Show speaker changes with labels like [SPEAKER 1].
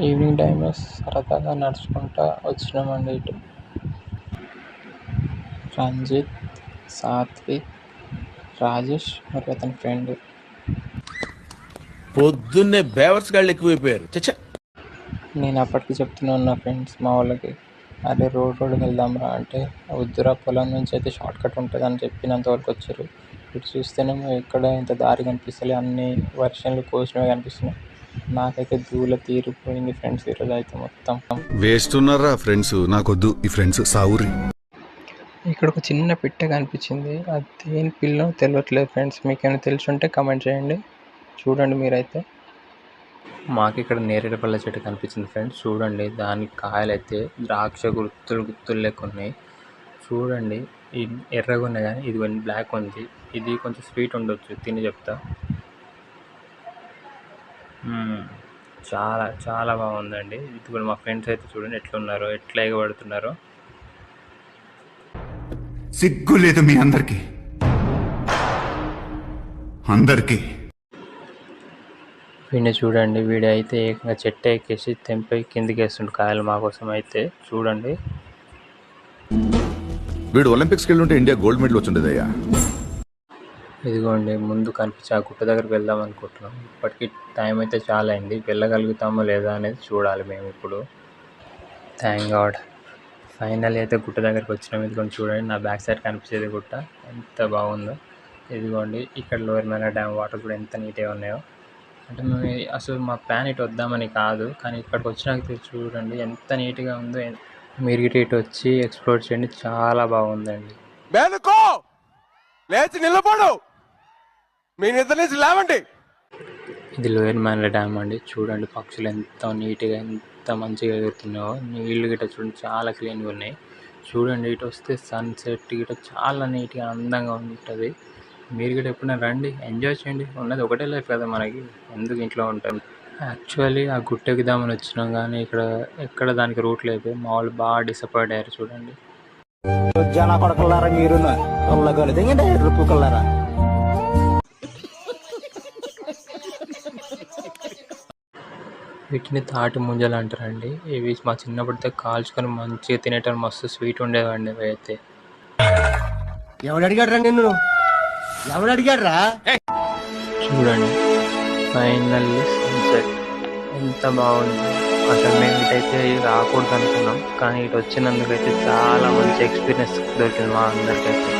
[SPEAKER 1] Evening టైంలో సరదాగా నడుచుకుంటా వచ్చినామండి ఇటు. రంజిత్, సాత్విక్, రాజేష్ మరియు అతని ఫ్రెండ్.
[SPEAKER 2] పొద్దున్నే బేవర్స్ గాళ్ళు ఎక్కువైపోయారు. చచ్చా,
[SPEAKER 1] నేను అప్పటికి చెప్తున్నాను నా ఫ్రెండ్స్ మా వాళ్ళకి, అరే రోడ్కి వెళ్దాంరా అంటే, వద్దురా పొలం నుంచి అయితే షార్ట్ కట్ ఉంటుంది అని చెప్పినంత వరకు వచ్చారు. ఇటు చూస్తేనేమో ఎక్కడ ఇంత దారి కనిపిస్తలే, అన్ని వర్షన్లు కోసినవి కనిపిస్తున్నాయి. నాకైతే దూల తీరిపోయింది ఫ్రెండ్స్ ఈరోజు అయితే మొత్తం.
[SPEAKER 3] వేస్ట్ ఉన్నారా ఫ్రెండ్స్, నాకొద్దు ఈ ఫ్రెండ్స్ సావురి.
[SPEAKER 1] ఇక్కడ ఒక చిన్న పిట్ట కనిపించింది, అది దేని పిల్లో తెలియట్లేదు ఫ్రెండ్స్. మీకేమైనా తెలిసి ఉంటే కమెంట్ చేయండి. చూడండి మీరైతే. మాకు ఇక్కడ నేరేడుపళ్ళ చెట్టు కనిపించింది ఫ్రెండ్స్. చూడండి దాని కాయలు అయితే ద్రాక్ష గుత్తులు లెక్క ఉన్నాయి. చూడండి ఈ ఎర్రగా ఉన్నాయి కానీ ఇది కొంచెం బ్లాక్ ఉంది. ఇది కొంచెం స్వీట్ ఉండొచ్చు, తిని చెప్తా. చాలా చాలా బాగుందండి. ఇది కూడా మా ఫ్రెండ్స్ అయితే చూడండి ఎట్లున్నారో, ఎట్లా ఎగబడుతున్నారో.
[SPEAKER 3] సిగ్గు లేదు మీ అందరికి.
[SPEAKER 1] వీడిని చూడండి, వీడి అయితే ఏకంగా చెట్టు ఎక్కేసి తెంపై కిందికి వేస్తుండు కాయలు మా కోసం అయితే. చూడండి
[SPEAKER 3] వీడు ఒలింపిక్స్కి వెళ్ళుంటే ఇండియా గోల్డ్ మెడల్ వచ్చిండేదయ్యా.
[SPEAKER 1] ఇదిగోండి ముందు కనిపించి ఆ గుట్ట దగ్గరికి వెళ్దాం అనుకుంటున్నాం. ఇప్పటికి టైం అయితే చాలా అయింది, వెళ్ళగలుగుతామో లేదా అనేది చూడాలి మేము ఇప్పుడు. థ్యాంక్ గాడ్ ఫైనల్ అయితే గుట్ట దగ్గరికి వచ్చినాం. ఇదిగోండి చూడండి నా బ్యాక్ సైడ్ కనిపించేది గుట్ట ఎంత బాగుందో. ఇదిగోండి ఇక్కడ లోయర్ మేనా డ్యామ్ వాటర్ కూడా ఎంత నీట్గా ఉన్నాయో. అంటే మేము అసలు మా ప్లాన్ ఇటు వద్దామని కాదు, కానీ ఇక్కడికి వచ్చినాక చూడండి ఎంత నీట్గా ఉందో. మీరు ఇటు వచ్చి ఎక్స్ప్లోర్ చేయండి, చాలా బాగుందండి.
[SPEAKER 2] లేచి నిలబడు, మీ నిద్ర నుంచి లేవండి.
[SPEAKER 1] ఇది లోయర్ మేనా డ్యామ్ అండి. చూడండి పక్షులు ఎంత నీట్గా ఎంత మంచిగా ఎగురుతున్నాయో. నీళ్ళు గిట్ట చూడండి చాలా క్లీన్గా ఉన్నాయి. చూడండి ఇటు వస్తే సన్సెట్ గిట్ట చాలా నీట్గా అందంగా ఉంటుంది. మీరు కూడా ఎప్పుడైనా రండి, ఎంజాయ్ చేయండి. ఉన్నది ఒకటే లైఫ్ కదా మనకి, ఎందుకు ఇంట్లో ఉంటాం. యాక్చువల్లీ ఆ గుట్ట ఎక్కుదామని వచ్చినాం కానీ ఇక్కడ ఎక్కడ దానికి రూట్ లేదు. మా వాళ్ళు బాగా డిసప్పాయింట్ అయ్యారు. చూడండి
[SPEAKER 4] మీరు
[SPEAKER 1] వీటిని తాటి ముంజలు అంటారండి. ఇవి మా చిన్నప్పటితో కాల్చుకొని మంచిగా తినేటప్పుడు మస్తు స్వీట్ ఉండేవండి ఇవి అయితే.
[SPEAKER 4] ఎవడు అడిగాడ్రా నిన్ను? ఎవడు అడిగాడ్రా?
[SPEAKER 1] చూడండి ఫైనల్లీ సన్సెట్ ఎంత బాగుంది. అసలు మేము ఇటైతే రాకూడదు అనుకున్నాం, కానీ ఇటు వచ్చినందుకైతే చాలా మంచి ఎక్స్పీరియన్స్ దొరికింది మా అందరికైతే.